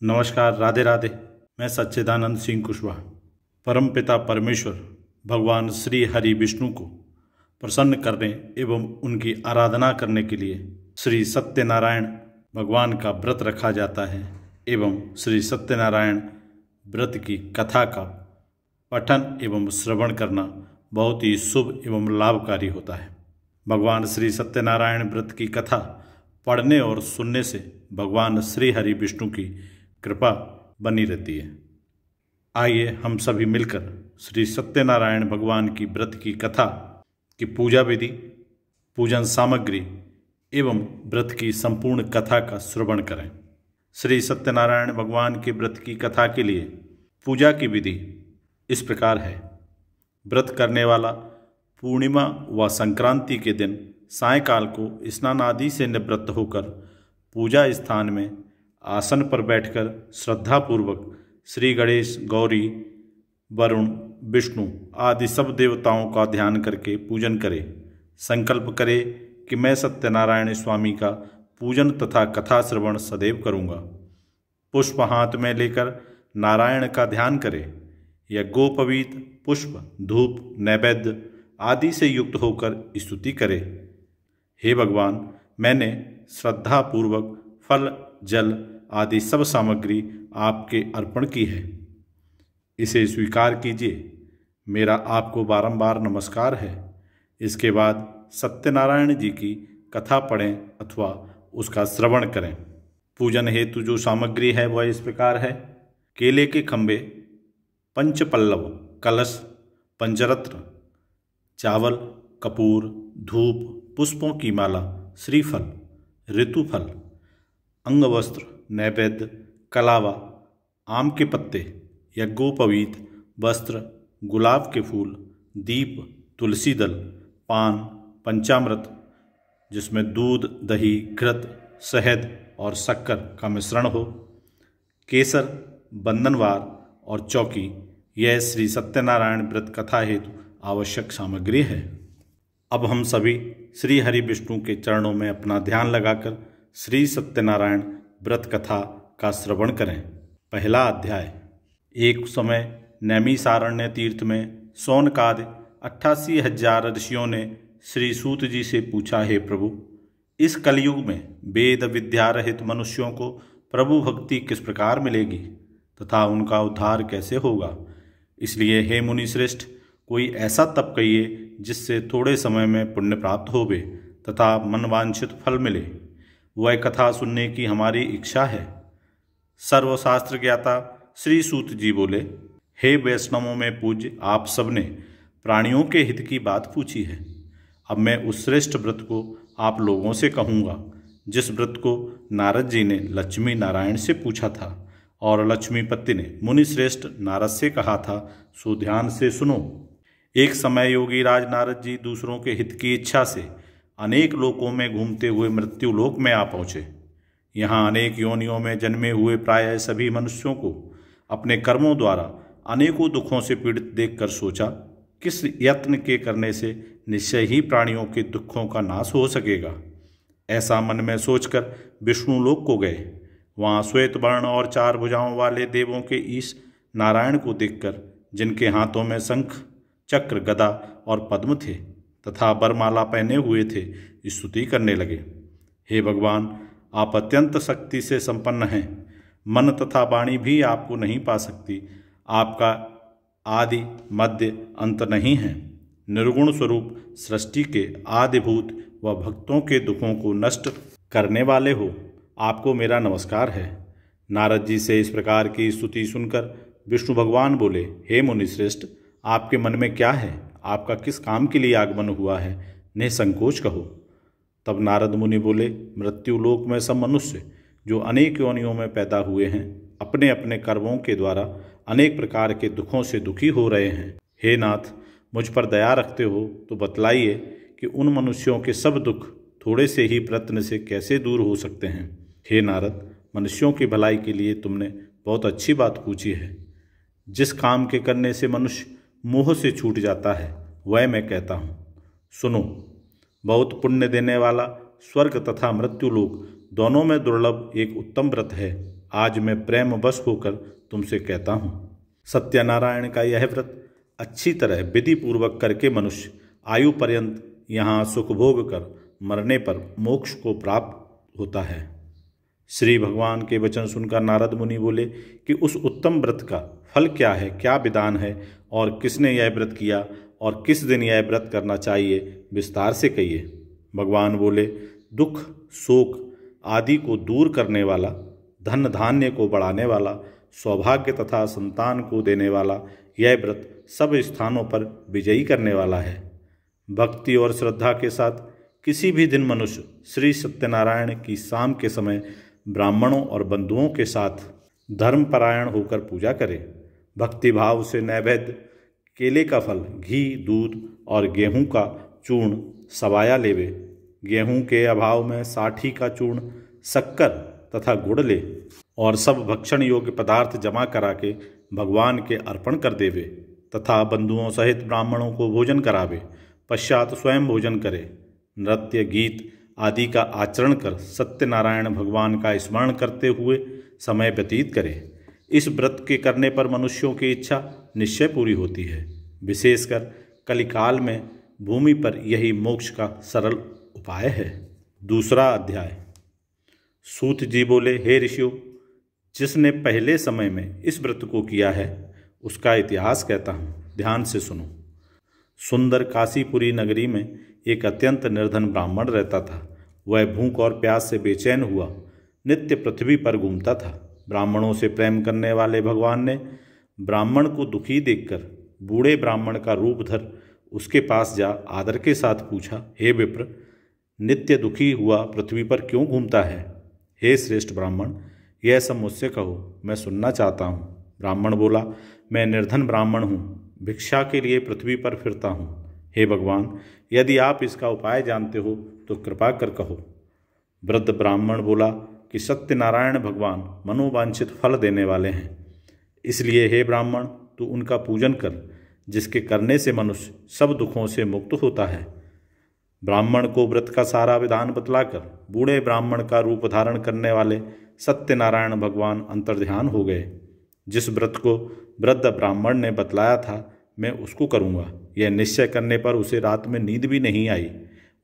नमस्कार, राधे राधे। मैं सच्चिदानंद सिंह कुशवाहा परम पिता परमेश्वर भगवान श्री हरि विष्णु को प्रसन्न करने एवं उनकी आराधना करने के लिए श्री सत्यनारायण भगवान का व्रत रखा जाता है एवं श्री सत्यनारायण व्रत की कथा का पठन एवं श्रवण करना बहुत ही शुभ एवं लाभकारी होता है। भगवान श्री सत्यनारायण व्रत की कथा पढ़ने और सुनने से भगवान श्री हरि विष्णु की कृपा बनी रहती है। आइए हम सभी मिलकर श्री सत्यनारायण भगवान की व्रत की कथा की पूजा विधि, पूजन सामग्री एवं व्रत की संपूर्ण कथा का श्रवण करें। श्री सत्यनारायण भगवान के व्रत की कथा के लिए पूजा की विधि इस प्रकार है। व्रत करने वाला पूर्णिमा व संक्रांति के दिन सायंकाल को स्नान आदि से निवृत्त होकर पूजा स्थान में आसन पर बैठकर श्रद्धापूर्वक श्री गणेश, गौरी, वरुण, विष्णु आदि सब देवताओं का ध्यान करके पूजन करे। संकल्प करे कि मैं सत्यनारायण स्वामी का पूजन तथा कथा श्रवण सदैव करूँगा। पुष्प हाथ में लेकर नारायण का ध्यान करे। यज्ञोपवीत पुष्प, धूप, नैवेद्य आदि से युक्त होकर स्तुति करे। हे भगवान, मैंने श्रद्धापूर्वक फल, जल आदि सब सामग्री आपके अर्पण की है, इसे स्वीकार कीजिए। मेरा आपको बारंबार नमस्कार है। इसके बाद सत्यनारायण जी की कथा पढ़ें अथवा उसका श्रवण करें। पूजन हेतु जो सामग्री है वह इस प्रकार है। केले के खंभे, पंचपल्लव, कलश, पंचरत्न, चावल, कपूर, धूप, पुष्पों की माला, श्रीफल, ऋतुफल, अंगवस्त्र, नैवेद्य, कलावा, आम के पत्ते, यज्ञोपवीत वस्त्र, गुलाब के फूल, दीप, तुलसी दल, पान, पंचामृत जिसमें दूध, दही, घृत, शहद और शक्कर का मिश्रण हो, केसर, बंधनवार और चौकी, यह श्री सत्यनारायण व्रत कथा हेतु आवश्यक सामग्री है। अब हम सभी श्री हरि विष्णु के चरणों में अपना ध्यान लगाकर श्री सत्यनारायण व्रत कथा का श्रवण करें। पहला अध्याय। एक समय नैमिषारण्य तीर्थ में शौनकादि 88,000 ऋषियों ने श्री सूत जी से पूछा, हे प्रभु, इस कलयुग में वेद विद्या रहित मनुष्यों को प्रभु भक्ति किस प्रकार मिलेगी तथा उनका उद्धार कैसे होगा? इसलिए हे मुनि श्रेष्ठ, कोई ऐसा तप कहिए जिससे थोड़े समय में पुण्य प्राप्त होवे तथा मनवांछित फल मिले। वह कथा सुनने की हमारी इच्छा है। सर्वशास्त्र ज्ञाता श्री सूत जी बोले, हे वैष्णवों में पूज्य, आप सबने प्राणियों के हित की बात पूछी है। अब मैं उस श्रेष्ठ व्रत को आप लोगों से कहूँगा जिस व्रत को नारद जी ने लक्ष्मी नारायण से पूछा था और लक्ष्मीपति ने मुनि श्रेष्ठ नारद से कहा था, सो ध्यान से सुनो। एक समय योगी राज नारद जी दूसरों के हित की इच्छा से अनेक लोकों में घूमते हुए मृत्यु लोक में आ पहुँचे। यहाँ अनेक योनियों में जन्मे हुए प्रायः सभी मनुष्यों को अपने कर्मों द्वारा अनेकों दुखों से पीड़ित देखकर सोचा, किस यत्न के करने से निश्चय ही प्राणियों के दुखों का नाश हो सकेगा। ऐसा मन में सोचकर विष्णु लोक को गए। वहाँ श्वेत वर्ण और 4 भुजाओं वाले देवों के ईश नारायण को देखकर, जिनके हाथों में शंख, चक्र, गदा और पद्म थे तथा बरमाला पहने हुए थे, स्तुति करने लगे। हे भगवान, आप अत्यंत शक्ति से संपन्न हैं। मन तथा वाणी भी आपको नहीं पा सकती। आपका आदि मध्य अंत नहीं है। निर्गुण स्वरूप सृष्टि के आदिभूत व भक्तों के दुखों को नष्ट करने वाले हो। आपको मेरा नमस्कार है। नारद जी से इस प्रकार की स्तुति सुनकर विष्णु भगवान बोले, हे मुनि श्रेष्ठ, आपके मन में क्या है? आपका किस काम के लिए आगमन हुआ है? निसंकोच कहो। तब नारद मुनि बोले, मृत्यु लोक में सब मनुष्य जो अनेक योनियों में पैदा हुए हैं, अपने अपने कर्मों के द्वारा अनेक प्रकार के दुखों से दुखी हो रहे हैं। हे नाथ, मुझ पर दया रखते हो तो बतलाइए कि उन मनुष्यों के सब दुख थोड़े से ही प्रयत्न से कैसे दूर हो सकते हैं। हे नारद, मनुष्यों की भलाई के लिए तुमने बहुत अच्छी बात पूछी है। जिस काम के करने से मनुष्य मोह से छूट जाता है वह मैं कहता हूँ। सुनो, बहुत पुण्य देने वाला स्वर्ग तथा मृत्युलोक दोनों में दुर्लभ एक उत्तम व्रत है। आज मैं प्रेमवश होकर तुमसे कहता हूँ, सत्यनारायण का यह व्रत अच्छी तरह विधि पूर्वक करके मनुष्य आयु पर्यंत यहाँ सुख भोग कर मरने पर मोक्ष को प्राप्त होता है। श्री भगवान के वचन सुनकर नारद मुनि बोले कि उस उत्तम व्रत का फल क्या है, क्या विधान है और किसने यह व्रत किया और किस दिन यह व्रत करना चाहिए, विस्तार से कहिए। भगवान बोले, दुख शोक आदि को दूर करने वाला, धन धान्य को बढ़ाने वाला, सौभाग्य तथा संतान को देने वाला यह व्रत सब स्थानों पर विजयी करने वाला है। भक्ति और श्रद्धा के साथ किसी भी दिन मनुष्य श्री सत्यनारायण की शाम के समय ब्राह्मणों और बंधुओं के साथ धर्मपरायण होकर पूजा करे। भक्ति भाव से नैवेद्य केले का फल, घी, दूध और गेहूं का चूर्ण सवाया लेवे। गेहूं के अभाव में साठी का चूर्ण, शक्कर तथा गुड़ ले और सब भक्षण योग्य पदार्थ जमा करा के भगवान के अर्पण कर देवे तथा बंधुओं सहित ब्राह्मणों को भोजन करावे। पश्चात स्वयं भोजन करे। नृत्य गीत आदि का आचरण कर सत्यनारायण भगवान का स्मरण करते हुए समय व्यतीत करे। इस व्रत के करने पर मनुष्यों की इच्छा निश्चय पूरी होती है। विशेषकर कलिकाल में भूमि पर यही मोक्ष का सरल उपाय है। दूसरा अध्याय। सूत जी बोले, हे ऋषियों, जिसने पहले समय में इस व्रत को किया है उसका इतिहास कहता हूँ, ध्यान से सुनो। सुंदर काशीपुरी नगरी में एक अत्यंत निर्धन ब्राह्मण रहता था। वह भूख और प्यास से बेचैन हुआ नित्य पृथ्वी पर घूमता था। ब्राह्मणों से प्रेम करने वाले भगवान ने ब्राह्मण को दुखी देखकर बूढ़े ब्राह्मण का रूप धर उसके पास जा आदर के साथ पूछा, हे विप्र, नित्य दुखी हुआ पृथ्वी पर क्यों घूमता है? हे श्रेष्ठ ब्राह्मण, यह सब मुझसे कहो, मैं सुनना चाहता हूँ। ब्राह्मण बोला, मैं निर्धन ब्राह्मण हूँ, भिक्षा के लिए पृथ्वी पर फिरता हूँ। हे भगवान, यदि आप इसका उपाय जानते हो तो कृपा कर कहो। वृद्ध ब्राह्मण बोला कि सत्यनारायण भगवान मनोवांछित फल देने वाले हैं, इसलिए हे ब्राह्मण, तू उनका पूजन कर, जिसके करने से मनुष्य सब दुखों से मुक्त होता है। ब्राह्मण को व्रत का सारा विधान बतलाकर बूढ़े ब्राह्मण का रूप धारण करने वाले सत्यनारायण भगवान अंतर्ध्यान हो गए। जिस व्रत को वृद्ध ब्राह्मण ने बतलाया था मैं उसको करूँगा, यह निश्चय करने पर उसे रात में नींद भी नहीं आई।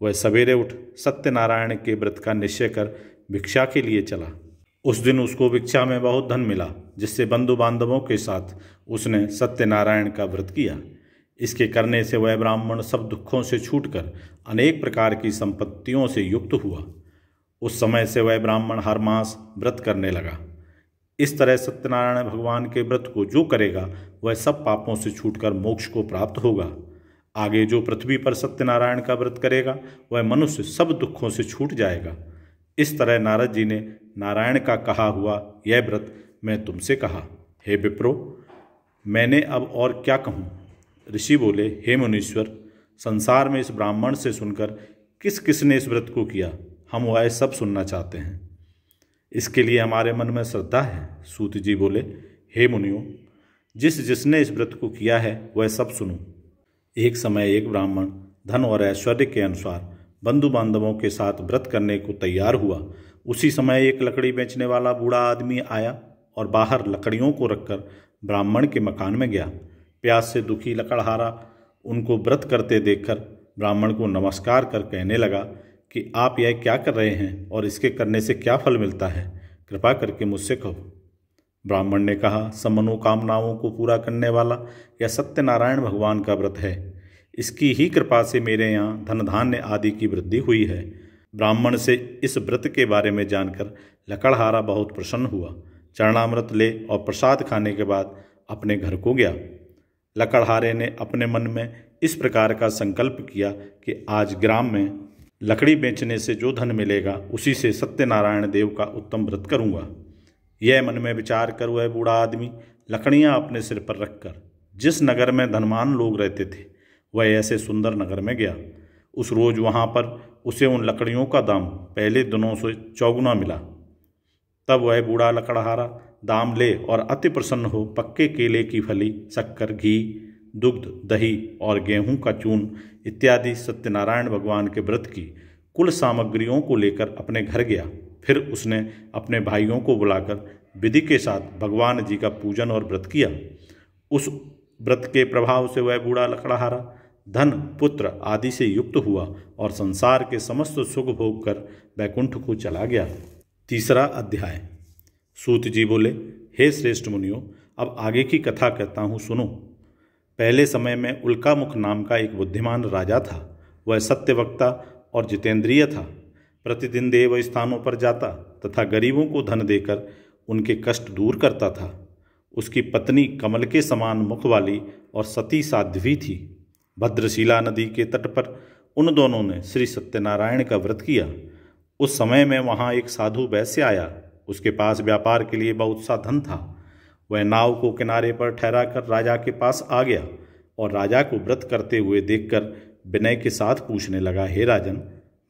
वह सवेरे उठ सत्यनारायण के व्रत का निश्चय कर भिक्षा के लिए चला। उस दिन उसको भिक्षा में बहुत धन मिला, जिससे बंधु बांधवों के साथ उसने सत्यनारायण का व्रत किया। इसके करने से वह ब्राह्मण सब दुखों से छूटकर अनेक प्रकार की संपत्तियों से युक्त हुआ। उस समय से वह ब्राह्मण हर मास व्रत करने लगा। इस तरह सत्यनारायण भगवान के व्रत को जो करेगा वह सब पापों से छूटकर मोक्ष को प्राप्त होगा। आगे जो पृथ्वी पर सत्यनारायण का व्रत करेगा वह मनुष्य सब दुखों से छूट जाएगा। इस तरह नारद जी ने नारायण का कहा हुआ यह व्रत मैं तुमसे कहा। हे विप्रो, मैंने अब और क्या कहूँ? ऋषि बोले, हे मुनीश्वर, संसार में इस ब्राह्मण से सुनकर किस किसने इस व्रत को किया, हम वह सब सुनना चाहते हैं। इसके लिए हमारे मन में श्रद्धा है। सूत जी बोले, हे मुनियों, जिसने इस व्रत को किया है वह सब सुनो। एक समय एक ब्राह्मण धन और ऐश्वर्य के अनुसार बंधु बांधवों के साथ व्रत करने को तैयार हुआ। उसी समय एक लकड़ी बेचने वाला बूढ़ा आदमी आया और बाहर लकड़ियों को रखकर ब्राह्मण के मकान में गया। प्यास से दुखी लकड़हारा उनको व्रत करते देखकर ब्राह्मण को नमस्कार कर कहने लगा कि आप यह क्या कर रहे हैं और इसके करने से क्या फल मिलता है, कृपा करके मुझसे कहो। ब्राह्मण ने कहा, सब मनोकामनाओं को पूरा करने वाला यह सत्यनारायण भगवान का व्रत है। इसकी ही कृपा से मेरे यहाँ धन धान्य आदि की वृद्धि हुई है। ब्राह्मण से इस व्रत के बारे में जानकर लकड़हारा बहुत प्रसन्न हुआ। चरणामृत ले और प्रसाद खाने के बाद अपने घर को गया। लकड़हारे ने अपने मन में इस प्रकार का संकल्प किया कि आज ग्राम में लकड़ी बेचने से जो धन मिलेगा उसी से सत्यनारायण देव का उत्तम व्रत करूँगा। यह मन में विचार कर वह बूढ़ा आदमी लकड़ियाँ अपने सिर पर रखकर जिस नगर में धनवान लोग रहते थे वह ऐसे सुंदर नगर में गया। उस रोज वहाँ पर उसे उन लकड़ियों का दाम पहले दिनों से चौगुना मिला। तब वह बूढ़ा लकड़हारा दाम ले और अति प्रसन्न हो पक्के केले की फली, शक्कर, घी, दुग्ध, दही और गेहूं का चूर्ण इत्यादि सत्यनारायण भगवान के व्रत की कुल सामग्रियों को लेकर अपने घर गया। फिर उसने अपने भाइयों को बुलाकर विधि के साथ भगवान जी का पूजन और व्रत किया। उस व्रत के प्रभाव से वह बूढ़ा लकड़हारा धन, पुत्र आदि से युक्त हुआ और संसार के समस्त सुख भोग कर वैकुंठ को चला गया। तीसरा अध्याय। सूत जी बोले, हे श्रेष्ठ मुनियों, अब आगे की कथा कहता हूँ, सुनो। पहले समय में उल्कामुख नाम का एक बुद्धिमान राजा था। वह सत्यवक्ता और जितेंद्रिय था। प्रतिदिन देव स्थानों पर जाता तथा गरीबों को धन देकर उनके कष्ट दूर करता था। उसकी पत्नी कमल के समान मुख वाली और सती साध्वी थी। भद्रशिला नदी के तट पर उन दोनों ने श्री सत्यनारायण का व्रत किया। उस समय में वहाँ एक साधु वैश्य आया। उसके पास व्यापार के लिए बहुत सा धन था। वह नाव को किनारे पर ठहरा कर राजा के पास आ गया और राजा को व्रत करते हुए देखकर विनय के साथ पूछने लगा, हे राजन,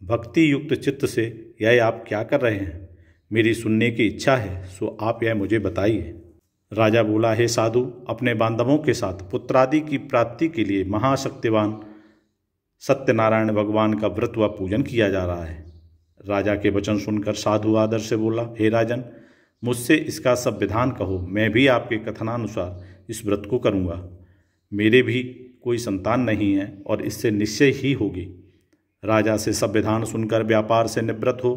भक्ति युक्त चित्त से यह आप क्या कर रहे हैं? मेरी सुनने की इच्छा है, सो आप यह मुझे बताइए। राजा बोला, हे साधु, अपने बांधवों के साथ पुत्रादि की प्राप्ति के लिए महाशक्तिवान सत्यनारायण भगवान का व्रत व पूजन किया जा रहा है। राजा के वचन सुनकर साधु आदर से बोला, हे राजन, मुझसे इसका सब विधान कहो, मैं भी आपके कथनानुसार इस व्रत को करूँगा। मेरे भी कोई संतान नहीं है और इससे निश्चय ही होगी। राजा से सब विधान सुनकर व्यापार से निवृत्त हो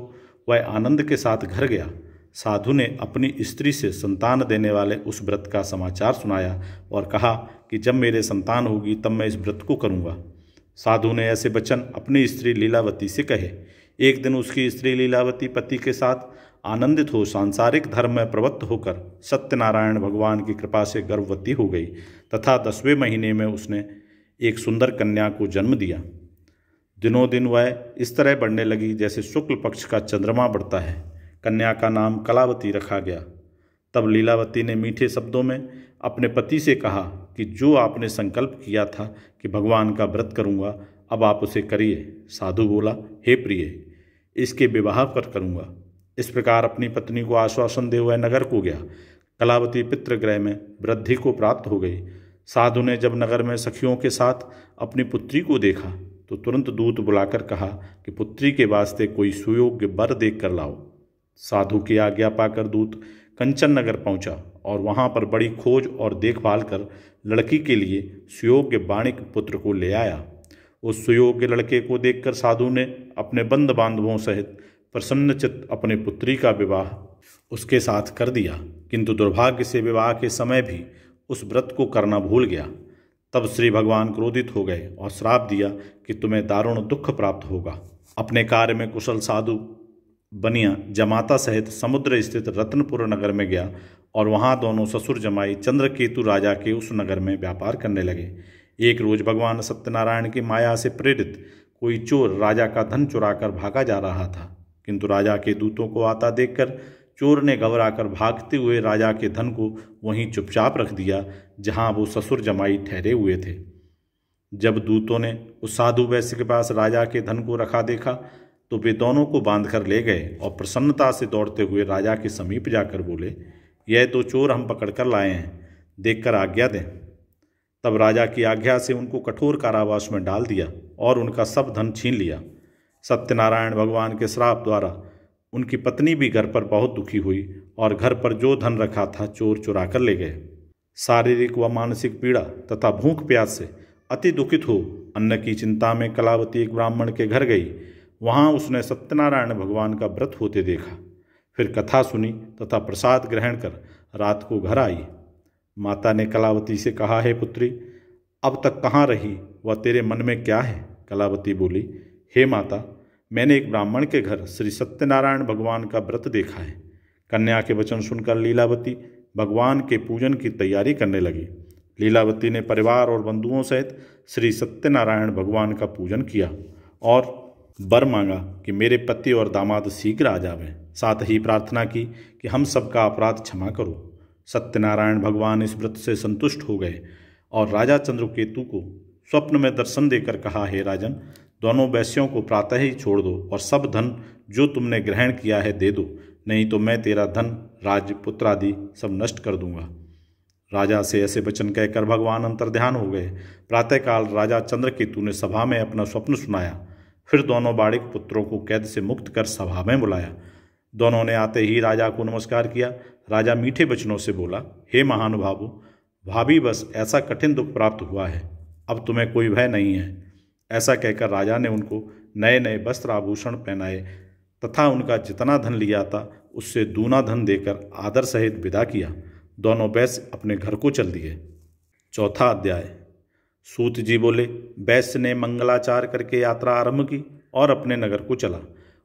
वह आनंद के साथ घर गया। साधु ने अपनी स्त्री से संतान देने वाले उस व्रत का समाचार सुनाया और कहा कि जब मेरे संतान होगी तब मैं इस व्रत को करूँगा। साधु ने ऐसे वचन अपनी स्त्री लीलावती से कहे। एक दिन उसकी स्त्री लीलावती पति के साथ आनंदित हो सांसारिक धर्म में प्रवृत्त होकर सत्यनारायण भगवान की कृपा से गर्भवती हो गई तथा 10वें महीने में उसने एक सुंदर कन्या को जन्म दिया। दिनों दिन वह इस तरह बढ़ने लगी जैसे शुक्ल पक्ष का चंद्रमा बढ़ता है। कन्या का नाम कलावती रखा गया। तब लीलावती ने मीठे शब्दों में अपने पति से कहा कि जो आपने संकल्प किया था कि भगवान का व्रत करूँगा, अब आप उसे करिए। साधु बोला, हे प्रिय, इसके विवाह पर करूँगा। इस प्रकार अपनी पत्नी को आश्वासन दे हुए नगर को गया। कलावती पितृगृह में वृद्धि को प्राप्त हो गई। साधु ने जब नगर में सखियों के साथ अपनी पुत्री को देखा तो तुरंत दूत बुलाकर कहा कि पुत्री के वास्ते कोई सुयोग्य वर देख कर लाओ। साधु की आज्ञा पाकर दूत कंचन नगर पहुंचा और वहां पर बड़ी खोज और देखभाल कर लड़की के लिए सुयोग्य बाणिक पुत्र को ले आया। उस सुयोग्य लड़के को देखकर साधु ने अपने बंद बांधवों सहित प्रसन्नचित्त अपनी पुत्री का विवाह उसके साथ कर दिया, किंतु दुर्भाग्य से विवाह के समय भी उस व्रत को करना भूल गया। तब श्री भगवान क्रोधित हो गए और श्राप दिया कि तुम्हें दारुण दुख प्राप्त होगा। अपने कार्य में कुशल साधु बनिया जमाता सहित समुद्र स्थित रत्नपुर नगर में गया और वहां दोनों ससुर जमाई चंद्रकेतु राजा के उस नगर में व्यापार करने लगे। एक रोज भगवान सत्यनारायण की माया से प्रेरित कोई चोर राजा का धन चुराकर भागा जा रहा था, किंतु राजा के दूतों को आता देखकर चोर ने घबराकर भागते हुए राजा के धन को वहीं चुपचाप रख दिया जहां वो ससुर जमाई ठहरे हुए थे। जब दूतों ने उस साधु वैश्य के पास राजा के धन को रखा देखा तो वे दोनों को बांधकर ले गए और प्रसन्नता से दौड़ते हुए राजा के समीप जाकर बोले, यह तो चोर हम पकड़कर लाए हैं, देखकर आज्ञा दें। तब राजा की आज्ञा से उनको कठोर कारावास में डाल दिया और उनका सब धन छीन लिया। सत्यनारायण भगवान के श्राप द्वारा उनकी पत्नी भी घर पर बहुत दुखी हुई और घर पर जो धन रखा था चोर चुरा कर ले गए। शारीरिक व मानसिक पीड़ा तथा भूख प्यास से अति दुखित हो अन्न की चिंता में कलावती एक ब्राह्मण के घर गई। वहां उसने सत्यनारायण भगवान का व्रत होते देखा। फिर कथा सुनी तथा प्रसाद ग्रहण कर रात को घर आई। माता ने कलावती से कहा, हे पुत्री, अब तक कहाँ रही व तेरे मन में क्या है? कलावती बोली, हे माता, मैंने एक ब्राह्मण के घर श्री सत्यनारायण भगवान का व्रत देखा है। कन्या के वचन सुनकर लीलावती भगवान के पूजन की तैयारी करने लगी। लीलावती ने परिवार और बंधुओं सहित श्री सत्यनारायण भगवान का पूजन किया और वर मांगा कि मेरे पति और दामाद शीघ्र आ जावें। साथ ही प्रार्थना की कि हम सबका अपराध क्षमा करो। सत्यनारायण भगवान इस व्रत से संतुष्ट हो गए और राजा चंद्रकेतु को स्वप्न में दर्शन देकर कहा, हे राजन, दोनों वैश्यों को प्रातः ही छोड़ दो और सब धन जो तुमने ग्रहण किया है दे दो, नहीं तो मैं तेरा धन, राज्य, पुत्र आदि सब नष्ट कर दूंगा। राजा से ऐसे वचन कहकर भगवान अंतर्ध्यान हो गए। प्रातःकाल राजा चंद्रकेतु ने सभा में अपना स्वप्न सुनाया। फिर दोनों बाड़िक पुत्रों को कैद से मुक्त कर सभा में बुलाया। दोनों ने आते ही राजा को नमस्कार किया। राजा मीठे वचनों से बोला, हे महानुभावों, भाभी बस ऐसा कठिन दुख प्राप्त हुआ है, अब तुम्हें कोई भय नहीं है। ऐसा कहकर राजा ने उनको नए नए वस्त्र आभूषण पहनाए तथा उनका जितना धन लिया था उससे दूना धन देकर आदर सहित विदा किया। दोनों वैश्य अपने घर को चल दिए। चौथा अध्याय। सूत जी बोले, वैश्य ने मंगलाचार करके यात्रा आरंभ की और अपने नगर को चला।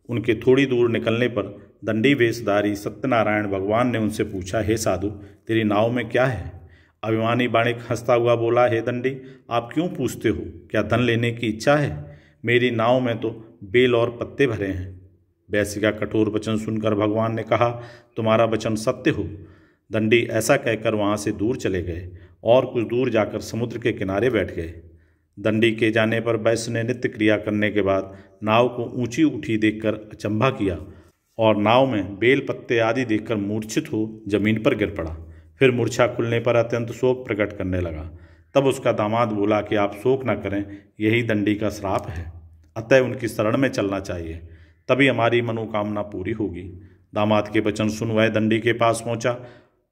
उनके थोड़ी दूर निकलने पर दंडी वेशधारी सत्यनारायण भगवान ने उनसे पूछा, हे साधु, तेरी नाव में क्या है? अभिमानी बाणिक हंसता हुआ बोला, हे दंडी, आप क्यों पूछते हो? क्या धन लेने की इच्छा है? मेरी नाव में तो बेल और पत्ते भरे हैं। वैश्य का कठोर वचन सुनकर भगवान ने कहा, तुम्हारा वचन सत्य हो। दंडी ऐसा कहकर वहां से दूर चले गए और कुछ दूर जाकर समुद्र के किनारे बैठ गए। दंडी के जाने पर वैश्य ने नित्य क्रिया करने के बाद नाव को ऊंची उठी देखकर अचंभा किया और नाव में बेल पत्ते आदि देखकर मूर्छित हो जमीन पर गिर पड़ा। फिर मूर्छा खुलने पर अत्यंत शोक प्रकट करने लगा। तब उसका दामाद बोला कि आप शोक न करें, यही दंडी का श्राप है, अतः उनकी शरण में चलना चाहिए, तभी हमारी मनोकामना पूरी होगी। दामाद के वचन सुन वह दंडी के पास पहुंचा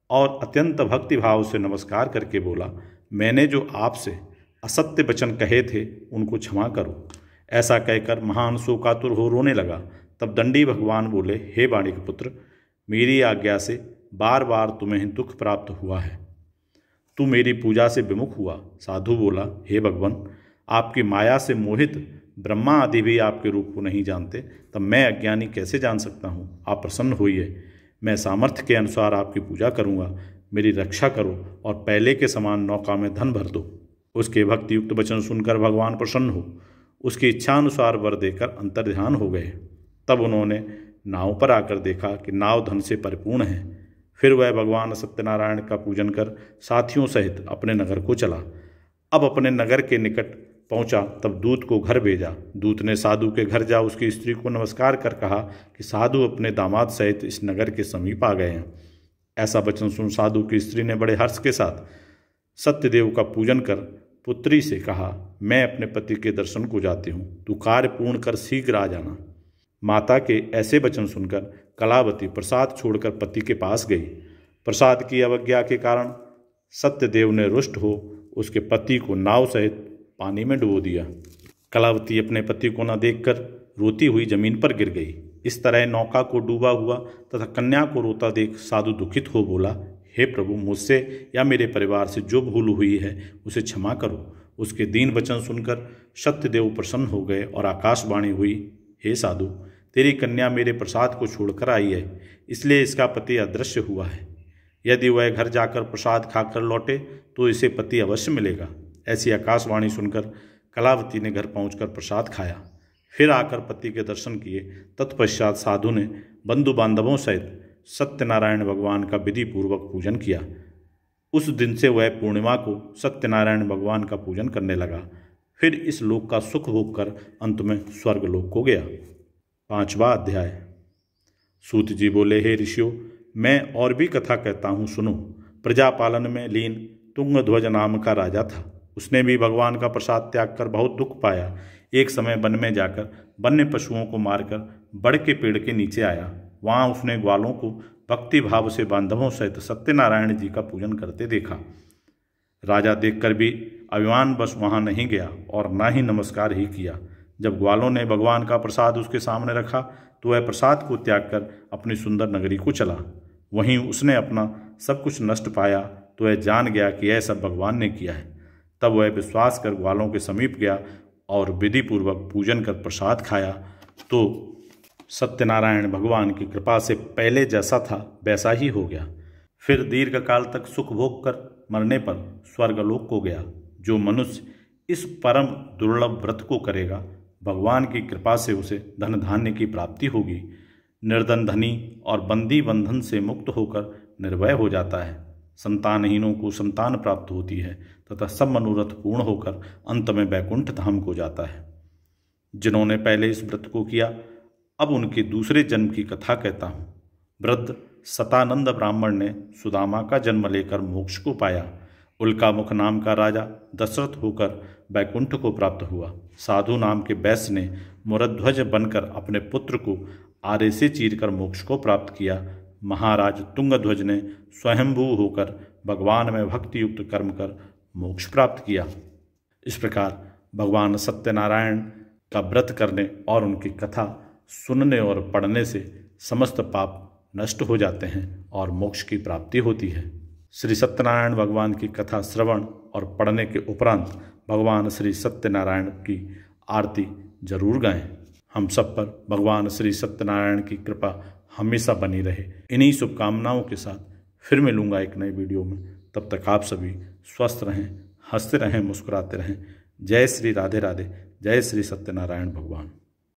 और अत्यंत भक्तिभाव से नमस्कार करके बोला, मैंने जो आपसे असत्य वचन कहे थे उनको क्षमा करो। ऐसा कहकर महान शोकातुर हो रोने लगा। तब दंडी भगवान बोले, हे बाणिक पुत्र, मेरी आज्ञा से बार बार तुम्हें दुख प्राप्त हुआ है, तू मेरी पूजा से विमुख हुआ। साधु बोला, हे भगवान, आपकी माया से मोहित ब्रह्मा आदि भी आपके रूप को नहीं जानते, तब मैं अज्ञानी कैसे जान सकता हूँ? आप प्रसन्न होइए, मैं सामर्थ्य के अनुसार आपकी पूजा करूँगा, मेरी रक्षा करो और पहले के समान नौका में धन भर दो। उसके भक्ति युक्त वचन सुनकर भगवान प्रसन्न हो उसकी इच्छानुसार वर देकर अंतर्ध्यान हो गए। तब उन्होंने नाव पर आकर देखा कि नाव धन से परिपूर्ण है। फिर वह भगवान सत्यनारायण का पूजन कर साथियों सहित अपने नगर को चला। अब अपने नगर के निकट पहुंचा तब दूत को घर भेजा। दूत ने साधु के घर जा उसकी स्त्री को नमस्कार कर कहा कि साधु अपने दामाद सहित इस नगर के समीप आ गए हैं। ऐसा वचन सुन साधु की स्त्री ने बड़े हर्ष के साथ सत्यदेव का पूजन कर पुत्री से कहा, मैं अपने पति के दर्शन को जाती हूँ, तू कार्य पूर्ण कर शीघ्र आ जाना। माता के ऐसे वचन सुनकर कलावती प्रसाद छोड़कर पति के पास गई। प्रसाद की अवज्ञा के कारण सत्यदेव ने रुष्ट हो उसके पति को नाव सहित पानी में डुबो दिया। कलावती अपने पति को न देखकर रोती हुई जमीन पर गिर गई। इस तरह नौका को डूबा हुआ तथा कन्या को रोता देख साधु दुखित हो बोला, हे प्रभु, मुझसे या मेरे परिवार से जो भूल हुई है उसे क्षमा करो। उसके दीन वचन सुनकर सत्यदेव प्रसन्न हो गए और आकाशवाणी हुई, हे साधु, तेरी कन्या मेरे प्रसाद को छोड़कर आई है, इसलिए इसका पति अदृश्य हुआ है। यदि वह घर जाकर प्रसाद खाकर लौटे तो इसे पति अवश्य मिलेगा। ऐसी आकाशवाणी सुनकर कलावती ने घर पहुंचकर प्रसाद खाया, फिर आकर पति के दर्शन किए। तत्पश्चात साधु ने बंधु बांधवों सहित सत्यनारायण भगवान का विधि पूर्वक पूजन किया। उस दिन से वह पूर्णिमा को सत्यनारायण भगवान का पूजन करने लगा। फिर इस लोक का सुख भोग कर अंत में स्वर्ग लोक को गया। 5वां अध्याय। सूत जी बोले, हे ऋषियों, मैं और भी कथा कहता हूँ, सुनो। प्रजापालन में लीन तुंगध्वज नाम का राजा था। उसने भी भगवान का प्रसाद त्याग कर बहुत दुख पाया। एक समय वन में जाकर वन्य पशुओं को मारकर बड़ के पेड़ के नीचे आया। वहाँ उसने ग्वालों को भक्ति भाव से बांधवों सहित सत्यनारायण जी का पूजन करते देखा। राजा देखकर भी अभिमानवश वहाँ नहीं गया और न ही नमस्कार ही किया। जब ग्वालों ने भगवान का प्रसाद उसके सामने रखा तो वह प्रसाद को त्याग कर अपनी सुंदर नगरी को चला। वहीं उसने अपना सब कुछ नष्ट पाया तो वह जान गया कि यह सब भगवान ने किया है। तब वह विश्वास कर ग्वालों के समीप गया और विधि पूर्वक पूजन कर प्रसाद खाया तो सत्यनारायण भगवान की कृपा से पहले जैसा था वैसा ही हो गया। फिर दीर्घ काल तक सुख भोग कर मरने पर स्वर्गलोक को गया। जो मनुष्य इस परम दुर्लभ व्रत को करेगा, भगवान की कृपा से उसे धन धान्य की प्राप्ति होगी। निर्धन धनी और बंदी बंधन से मुक्त होकर निर्भय हो जाता है। संतानहीनों को संतान प्राप्त होती है तथा सब मनोरथ पूर्ण होकर अंत में वैकुंठ धाम को जाता है। जिन्होंने पहले इस व्रत को किया, अब उनके दूसरे जन्म की कथा कहता हूँ। वृद्ध सतानंद ब्राह्मण ने सुदामा का जन्म लेकर मोक्ष को पाया। उल्कामुख नाम का राजा दशरथ होकर वैकुंठ को प्राप्त हुआ। साधु नाम के वैश्य ने मुरध्वज बनकर अपने पुत्र को आरे से चीरकर मोक्ष को प्राप्त किया। महाराज तुंगध्वज ने स्वयंभू होकर भगवान में भक्ति युक्त कर्म कर मोक्ष प्राप्त किया। इस प्रकार भगवान सत्यनारायण का व्रत करने और उनकी कथा सुनने और पढ़ने से समस्त पाप नष्ट हो जाते हैं और मोक्ष की प्राप्ति होती है। श्री सत्यनारायण भगवान की कथा श्रवण और पढ़ने के उपरांत भगवान श्री सत्यनारायण की आरती जरूर गाएं। हम सब पर भगवान श्री सत्यनारायण की कृपा हमेशा बनी रहे। इन्हीं शुभकामनाओं के साथ फिर मिलूंगा एक नई वीडियो में। तब तक आप सभी स्वस्थ रहें, हंसते रहें, मुस्कुराते रहें। जय श्री राधे राधे, जय श्री सत्यनारायण भगवान।